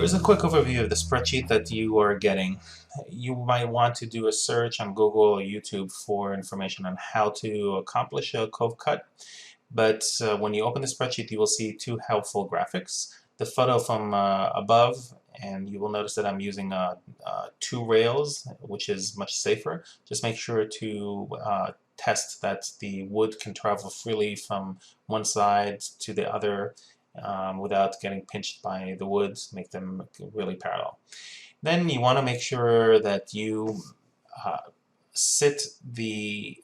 Here's a quick overview of the spreadsheet that you are getting. You might want to do a search on Google or YouTube for information on how to accomplish a cove cut. But when you open the spreadsheet, you will see two helpful graphics. The photo from above, and you will notice that I'm using two rails, which is much safer. Just make sure to test that the wood can travel freely from one side to the other without getting pinched by the wood, make them really parallel. Then you want to make sure that you sit the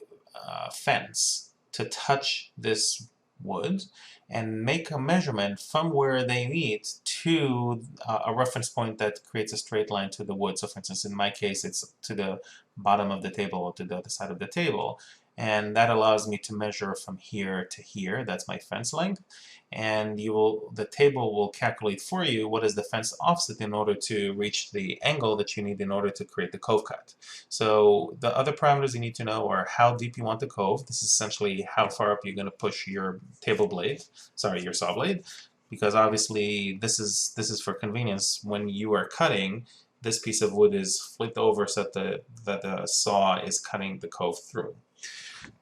fence to touch this wood and make a measurement from where they meet to a reference point that creates a straight line to the wood. So for instance, in my case, it's to the bottom of the table or to the other side of the table. And that allows me to measure from here to here. That's my fence length. And the table will calculate for you what is the fence offset in order to reach the angle that you need in order to create the cove cut. So the other parameters you need to know are how deep you want the cove. This is essentially how far up you're going to push your your saw blade, because obviously this is for convenience. When you are cutting, this piece of wood is flipped over so that the saw is cutting the cove through.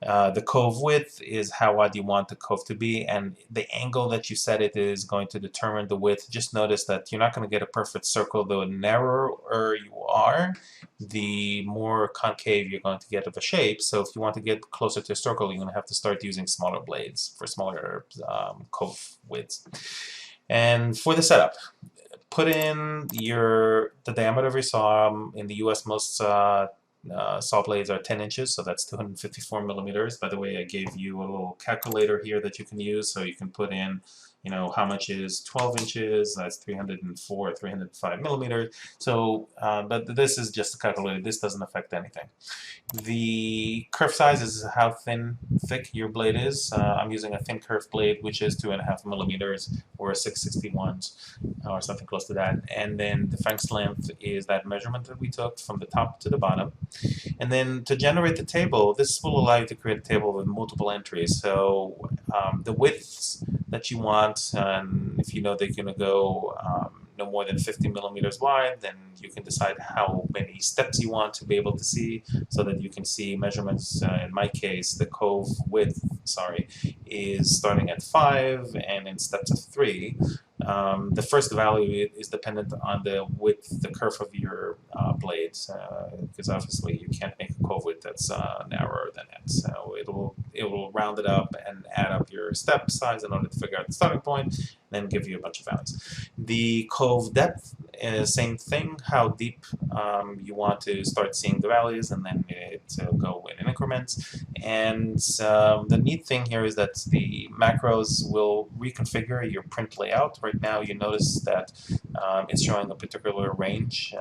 The cove width is how wide you want the cove to be, and the angle that you set it is going to determine the width. Just notice that you're not going to get a perfect circle. The narrower you are, the more concave you're going to get of a shape. So if you want to get closer to a circle, you're going to have to start using smaller blades for smaller cove widths. And for the setup, put in the diameter of your saw. In the US, most saw blades are 10 inches, so that's 254 millimeters. By the way, I gave you a little calculator here that you can use, so you can put in, how much is 12 inches, that's 304, 305 millimeters. So, but this is just a calculator. This doesn't affect anything. The kerf size is how thick your blade is. I'm using a thin kerf blade, which is 2.5 millimeters or 661 or something close to that. And then the fence length is that measurement that we took from the top to the bottom. And then to generate the table, this will allow you to create a table with multiple entries. So the widths that you want, and if you know they're going to go no more than 50 millimeters wide, then you can decide how many steps you want to be able to see so that you can see measurements. In my case, the cove width, is starting at 5 and in steps of 3. The first value is dependent on the width, the kerf of your blades, because obviously you can't make a cove width that's narrower than that. So it will round it up and add up your step size in order to figure out the starting point, then give you a bunch of values. The cove depth is same thing, how deep you want to start seeing the values, and then it go in increments. And the neat thing here is that the macros will reconfigure your print layout. Right now you notice that it's showing a particular range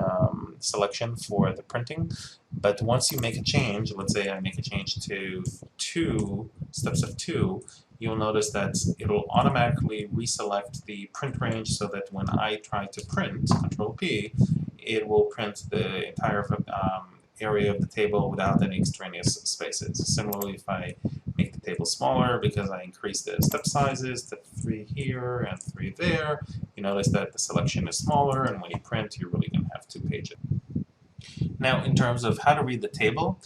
selection for the printing, but once you make a change, let's say I make a change to 2 steps of 2, you'll notice that it'll automatically reselect the print range so that when I try to print, Control P, it will print the entire area of the table without any extraneous spaces. Similarly, if I make the table smaller because I increase the step sizes to 3 here and 3 there, you notice that the selection is smaller, and when you print, you're really going to have 2 pages. Now, in terms of how to read the table,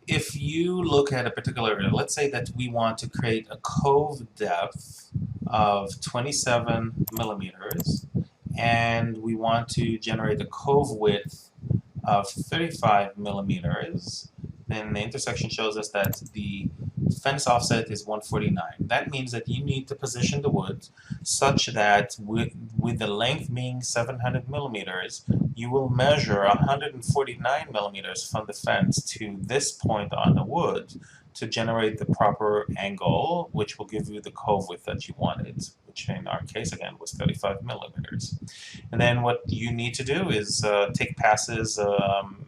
if you look at a particular area, let's say that we want to create a cove depth of 27 millimeters, and we want to generate a cove width of 35 millimeters, then the intersection shows us that the fence offset is 149. That means that you need to position the wood such that with the length being 700 millimeters, you will measure 149 millimeters from the fence to this point on the wood to generate the proper angle, which will give you the cove width that you wanted, which in our case again was 35 millimeters. And then what you need to do is take passes,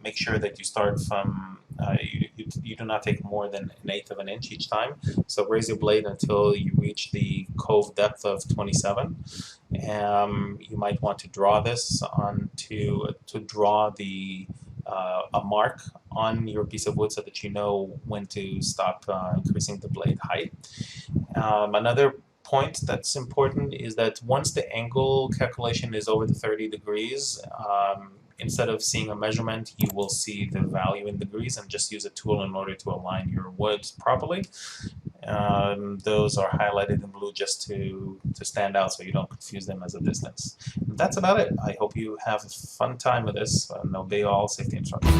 make sure that you start from, you do not take more than 1/8 of an inch each time. So raise your blade until you reach the cove depth of 27. You might want to draw this to draw a mark on your piece of wood so that you know when to stop increasing the blade height. Another point that's important is that once the angle calculation is over the 30 degrees, instead of seeing a measurement, you will see the value in degrees and just use a tool in order to align your wood properly. Those are highlighted in blue just to stand out so you don't confuse them as a distance. That's about it. I hope you have a fun time with this and obey all safety instructions.